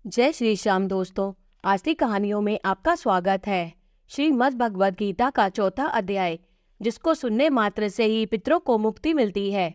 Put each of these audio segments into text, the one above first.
जय श्री श्याम दोस्तों। आज की कहानियों में आपका स्वागत है। श्रीमद् भगवद गीता का चौथा अध्याय, जिसको सुनने मात्र से ही पितरों को मुक्ति मिलती है।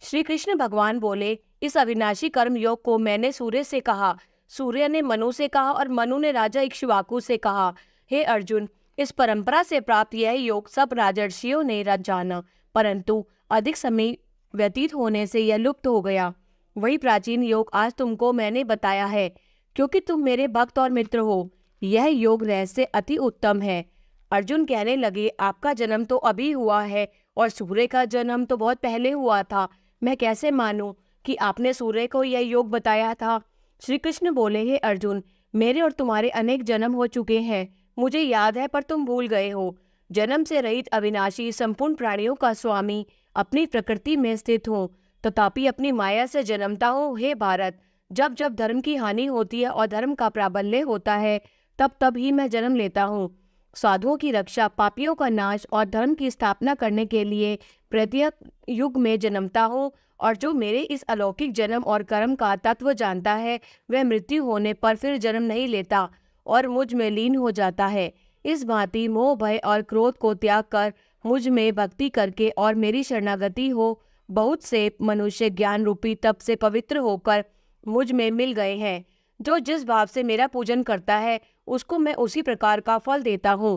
श्री कृष्ण भगवान बोले, इस अविनाशी कर्म योग को मैंने सूर्य से कहा, सूर्य ने मनु से कहा और मनु ने राजा इक्ष्वाकु से कहा। हे अर्जुन, इस परंपरा से प्राप्त यह योग सब राजर्षियों ने जाना, परंतु अधिक समय व्यतीत होने से यह लुप्त हो गया। वही प्राचीन योग आज तुमको मैंने बताया है, क्योंकि तुम मेरे भक्त और मित्र हो। यह योग रहस्य अति उत्तम है। अर्जुन कहने लगे, आपका जन्म तो अभी हुआ है और सूर्य का जन्म तो बहुत पहले हुआ था। मैं कैसे मानूं कि आपने सूर्य को यह योग बताया था। श्री कृष्ण बोले, हे अर्जुन, मेरे और तुम्हारे अनेक जन्म हो चुके हैं। मुझे याद है, पर तुम भूल गए हो। जन्म से रहित अविनाशी संपूर्ण प्राणियों का स्वामी अपनी प्रकृति में स्थित हूँ, तथापि अपनी माया से जन्मता हूँ। हे भारत, जब जब धर्म की हानि होती है और धर्म का प्राबल्य होता है, तब तब ही मैं जन्म लेता हूँ। साधुओं की रक्षा, पापियों का नाश और धर्म की स्थापना करने के लिए प्रत्येक युग में जन्मता हूँ। और जो मेरे इस अलौकिक जन्म और कर्म का तत्व जानता है, वह मृत्यु होने पर फिर जन्म नहीं लेता और मुझ में लीन हो जाता है। इस भांति मोह, भय और क्रोध को त्याग कर मुझ में भक्ति करके और मेरी शरणागति हो, बहुत से मनुष्य ज्ञान रूपी तप से पवित्र होकर मुझ में मिल गए हैं। जो जिस भाव से मेरा पूजन करता है, उसको मैं उसी प्रकार का फल देता हूँ।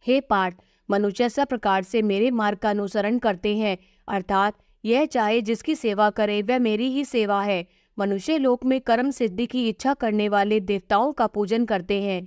हे पार्थ, मनुष्य सब प्रकार से मेरे मार्ग का अनुसरण करते हैं, अर्थात यह चाहे जिसकी सेवा करे वह मेरी ही सेवा है। मनुष्य लोक में कर्म सिद्धि की इच्छा करने वाले देवताओं का पूजन करते हैं,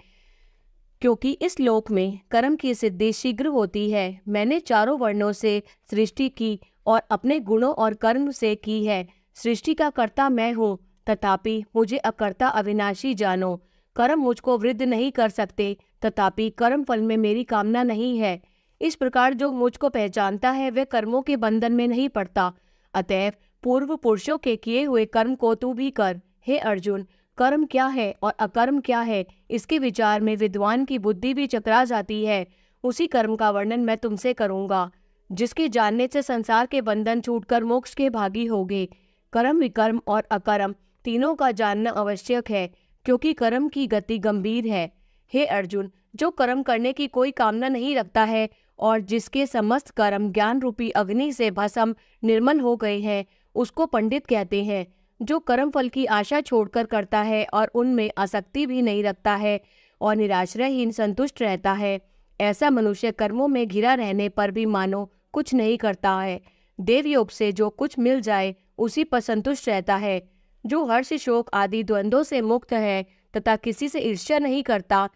क्योंकि इस लोक में कर्म की सिद्धि शीघ्र होती है। मैंने चारों वर्णों से सृष्टि की और अपने गुणों और कर्म से की है। सृष्टि का कर्ता मैं हूँ, तथापि मुझे अकर्ता अविनाशी जानो। कर्म मुझको वृद्ध नहीं कर सकते, तथापि कर्म फल में मेरी कामना नहीं है। इस प्रकार जो मुझको पहचानता है, वह कर्मों के बंधन में नहीं पड़ता। अतएव पूर्व पुरुषों के किए हुए कर्म को तू भी कर। हे अर्जुन, कर्म क्या है और अकर्म क्या है, इसके विचार में विद्वान की बुद्धि भी चकरा जाती है। उसी कर्म का वर्णन मैं तुमसे करूंगा, जिसके जानने से संसार के बंधन छूटकर मोक्ष के भागी होगे। कर्म, विकर्म और अकर्म तीनों का जानना आवश्यक है, क्योंकि कर्म की गति गंभीर है। हे अर्जुन, जो कर्म करने की कोई कामना नहीं रखता है और जिसके समस्त कर्म ज्ञान रूपी अग्नि से भस्म निर्मल हो गए हैं, उसको पंडित कहते हैं। जो कर्म फल की आशा छोड़कर करता है और उनमें आसक्ति भी नहीं रखता है और निराश्रयहीन संतुष्ट रहता है, ऐसा मनुष्य कर्मों में घिरा रहने पर भी मानो कुछ नहीं करता है। देवयोग से जो कुछ मिल जाए उसी पर संतुष्ट रहता है। जो हर्ष, शोक आदि द्वंद्वों से मुक्त है तथा किसी से ईर्ष्या नहीं करता,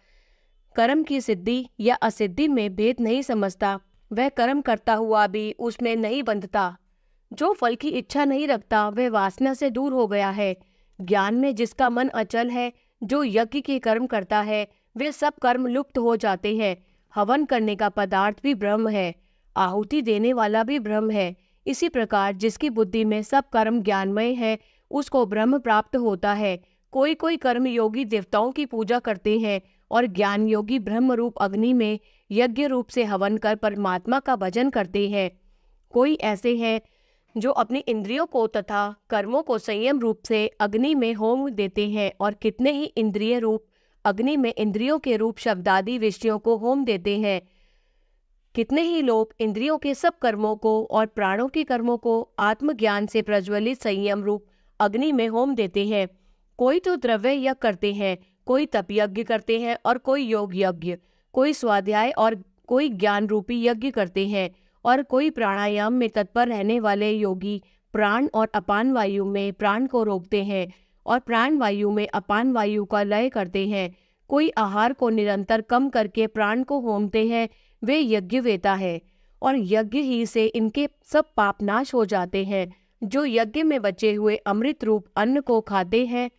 कर्म की सिद्धि या असिद्धि में भेद नहीं समझता, वह कर्म करता हुआ भी उसमें नहीं बंधता। जो फल की इच्छा नहीं रखता, वह वासना से दूर हो गया है। ज्ञान में जिसका मन अचल है, जो यज्ञ के कर्म करता है, वे सब कर्म लुप्त हो जाते हैं। हवन करने का पदार्थ भी ब्रह्म है, आहुति देने वाला भी ब्रह्म है। इसी प्रकार जिसकी बुद्धि में सब कर्म ज्ञानमय है, उसको ब्रह्म प्राप्त होता है। कोई कोई कर्म योगी देवताओं की पूजा करते हैं और ज्ञान योगी ब्रह्म रूप अग्नि में यज्ञ रूप से हवन कर परमात्मा का भजन करते हैं। कोई ऐसे हैं जो अपनी इंद्रियों को तथा कर्मों को संयम रूप से अग्नि में होम देते हैं, और कितने ही इंद्रिय रूप अग्नि में इंद्रियों के रूप शब्दादि विषयों को होम देते हैं। कितने ही लोग इंद्रियों के सब कर्मों को और प्राणों के कर्मों को आत्मज्ञान से प्रज्वलित संयम रूप अग्नि में होम देते हैं। कोई तो द्रव्य यज्ञ करते हैं, कोई तप यज्ञ करते हैं और कोई योग यज्ञ, कोई स्वाध्याय और कोई ज्ञान रूपी यज्ञ करते हैं, और कोई प्राणायाम में तत्पर रहने वाले योगी प्राण और अपान वायु में प्राण को रोकते हैं और प्राण वायु में अपान वायु का लय करते हैं। कोई आहार को निरंतर कम करके प्राण को होमते हैं, वे यज्ञवेता है, और यज्ञ ही से इनके सब पाप नाश हो जाते हैं। जो यज्ञ में बचे हुए अमृत रूप अन्न को खाते हैं,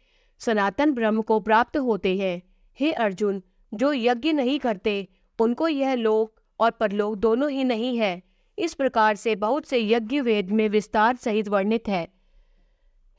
सनातन ब्रह्म को प्राप्त होते हैं। हे अर्जुन, जो यज्ञ नहीं करते, उनको यह लोक और परलोक दोनों ही नहीं है। इस प्रकार से बहुत से यज्ञ वेद में विस्तार सहित वर्णित है।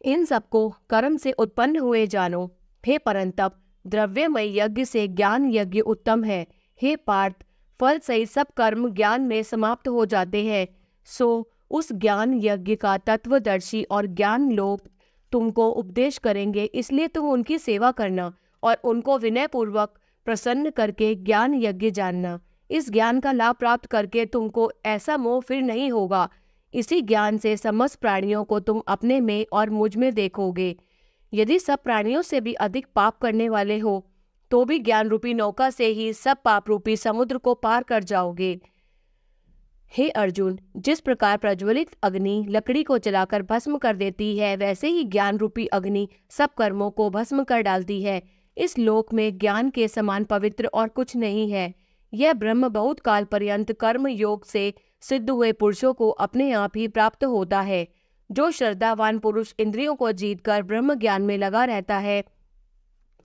इन सबको कर्म से उत्पन्न हुए जानो। हे परंतप, द्रव्यमय यज्ञ से ज्ञान यज्ञ उत्तम है। हे पार्थ, फल सहित सब कर्म ज्ञान में समाप्त हो जाते हैं, सो उस ज्ञान यज्ञ का तत्वदर्शी और ज्ञान लोक तुमको उपदेश करेंगे, इसलिए तुम उनकी सेवा करना और उनको विनयपूर्वक प्रसन्न करके ज्ञान यज्ञ जानना। इस ज्ञान का लाभ प्राप्त करके तुमको ऐसा मोह फिर नहीं होगा। इसी ज्ञान से समस्त प्राणियों को तुम अपने में और मुझ में देखोगे। यदि सब प्राणियों से भी अधिक पाप करने वाले हो तो भी ज्ञान रूपी नौका से ही सब पाप रूपी समुद्र को पार कर जाओगे। हे अर्जुन, जिस प्रकार प्रज्वलित अग्नि लकड़ी को जलाकर भस्म कर देती है, वैसे ही ज्ञान रूपी अग्नि सब कर्मों को भस्म कर डालती है। इस लोक में ज्ञान के समान पवित्र और कुछ नहीं है। यह ब्रह्म बहुत काल पर्यंत कर्म योग से सिद्ध हुए पुरुषों को अपने आप ही प्राप्त होता है। जो श्रद्धावान पुरुष इंद्रियों को जीतकर ब्रह्म ज्ञान में लगा रहता है,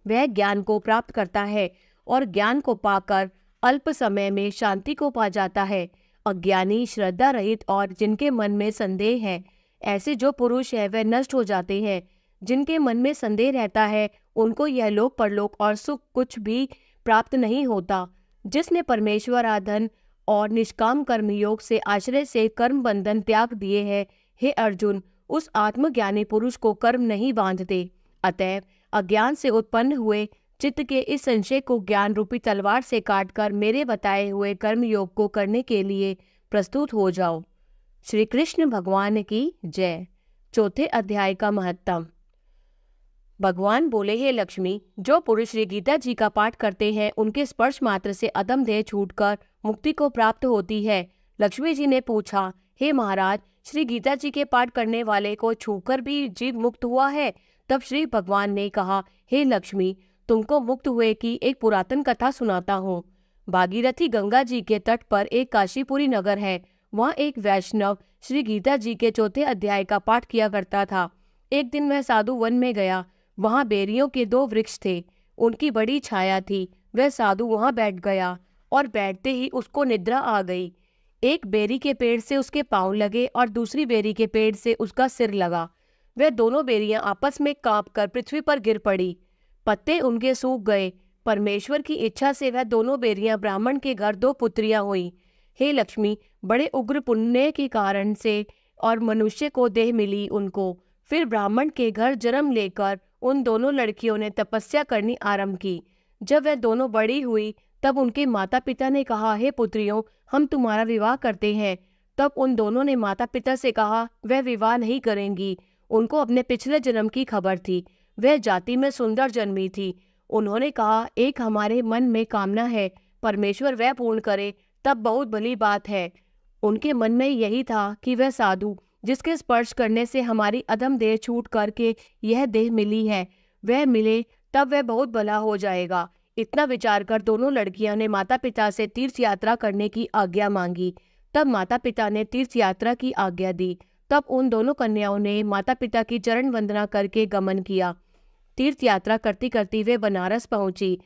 वह ज्ञान को प्राप्त करता है और ज्ञान को पाकर अल्प समय में शांति को पा जाता है। अज्ञानी, श्रद्धा रहित और जिनके मन में संदेह है, ऐसे जो पुरुष है वह नष्ट हो जाते हैं। जिनके मन में संदेह रहता है उनको यह लोक परलोक और सुख कुछ भी प्राप्त नहीं होता। जिसने परमेश्वर आराधन और निष्काम कर्म योग से आश्रय से कर्म बंधन त्याग दिए हैं, हे अर्जुन, उस आत्मज्ञानी पुरुष को कर्म नहीं बांधते। अतएव अज्ञान से उत्पन्न हुए चित्त के इस संशय को ज्ञान रूपी तलवार से काटकर मेरे बताए हुए कर्म योग को करने के लिए प्रस्तुत हो जाओ। श्री कृष्ण भगवान की जय। चौथे अध्याय का महत्तम। भगवान बोले, हे लक्ष्मी, जो पुरुष श्री गीता जी का पाठ करते हैं उनके स्पर्श मात्र से अधम देह छूटकर मुक्ति को प्राप्त होती है। लक्ष्मी जी ने पूछा, हे महाराज, श्री गीता जी के पाठ करने वाले को छूकर भी जीव मुक्त हुआ है? तब श्री भगवान ने कहा, हे लक्ष्मी, तुमको मुक्त हुए की एक पुरातन कथा सुनाता हूँ। भागीरथी गंगा जी के तट पर एक काशीपुरी नगर है। वहाँ एक वैष्णव श्री गीता जी के चौथे अध्याय का पाठ किया करता था। एक दिन वह साधु वन में गया। वहाँ बेरियों के 2 वृक्ष थे। उनकी बड़ी छाया थी। वह साधु वहाँ बैठ गया और बैठते ही उसको निद्रा आ गई। एक बेरी के पेड़ से उसके पांव लगे और दूसरी बेरी के पेड़ से उसका सिर लगा। वह दोनों बेरियां आपस में कांपकर पृथ्वी पर गिर पड़ी। पत्ते उनके सूख गए। परमेश्वर की इच्छा से वह दोनों बेरियां ब्राह्मण के घर 2 पुत्रियां हुई। हे लक्ष्मी, बड़े उग्र पुण्य के कारण से और मनुष्य को देह मिली उनको। फिर ब्राह्मण के घर जन्म लेकर उन दोनों लड़कियों ने तपस्या करनी आरंभ की। जब वह दोनों बड़ी हुई तब उनके माता पिता ने कहा, हे पुत्रियों, हम तुम्हारा विवाह करते हैं। तब उन दोनों ने माता पिता से कहा, वह विवाह नहीं करेंगी। उनको अपने पिछले जन्म की खबर थी। वह जाति में सुंदर जन्मी थी। उन्होंने कहा, एक हमारे मन में कामना है, परमेश्वर वह पूर्ण करे तब बहुत भली बात है। उनके मन में यही था कि वह साधु जिसके स्पर्श करने से हमारी अधम देह छूट करके यह देह मिली है, वह मिले तब वह बहुत भला हो जाएगा। इतना विचार कर दोनों लड़कियों ने माता पिता से तीर्थ यात्रा करने की आज्ञा मांगी। तब माता पिता ने तीर्थ यात्रा की आज्ञा दी। तब उन दोनों कन्याओं ने माता पिता की चरण वंदना करके गमन किया। तीर्थ यात्रा करती करती वे बनारस पहुंची।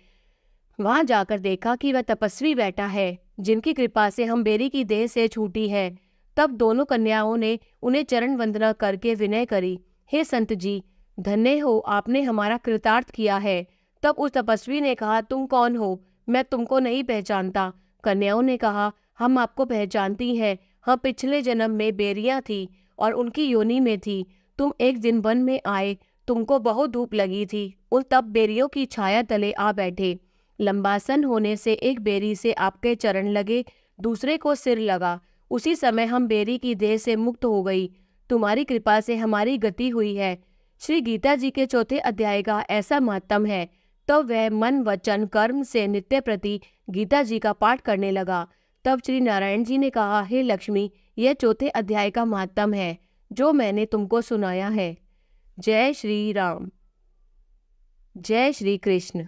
वहां जाकर देखा कि वह तपस्वी बैठा है, जिनकी कृपा से हम बेरी की देह से छूटी है। तब दोनों कन्याओं ने उन्हें चरण वंदना करके विनय करी, हे संत जी, धन्य हो, आपने हमारा कृतार्थ किया है। तब उस तपस्वी ने कहा, तुम कौन हो? मैं तुमको नहीं पहचानता। कन्याओं ने कहा, हम आपको पहचानती हैं। हम पिछले जन्म में बेरियां थी और उनकी योनि में थी। तुम एक दिन वन में आए, तुमको बहुत धूप लगी थी। उन तब बेरियों की छाया तले आ बैठे। लंबासन होने से एक बेरी से आपके चरण लगे, दूसरे को सिर लगा। उसी समय हम बेरी की देह से मुक्त हो गई। तुम्हारी कृपा से हमारी गति हुई है। श्री गीता जी के चौथे अध्याय का ऐसा महत्तम है। तो वह मन वचन कर्म से नित्य प्रति गीता जी का पाठ करने लगा। तब श्री नारायण जी ने कहा, हे लक्ष्मी, यह चौथे अध्याय का महत्तम है जो मैंने तुमको सुनाया है। जय श्री राम। जय श्री कृष्ण।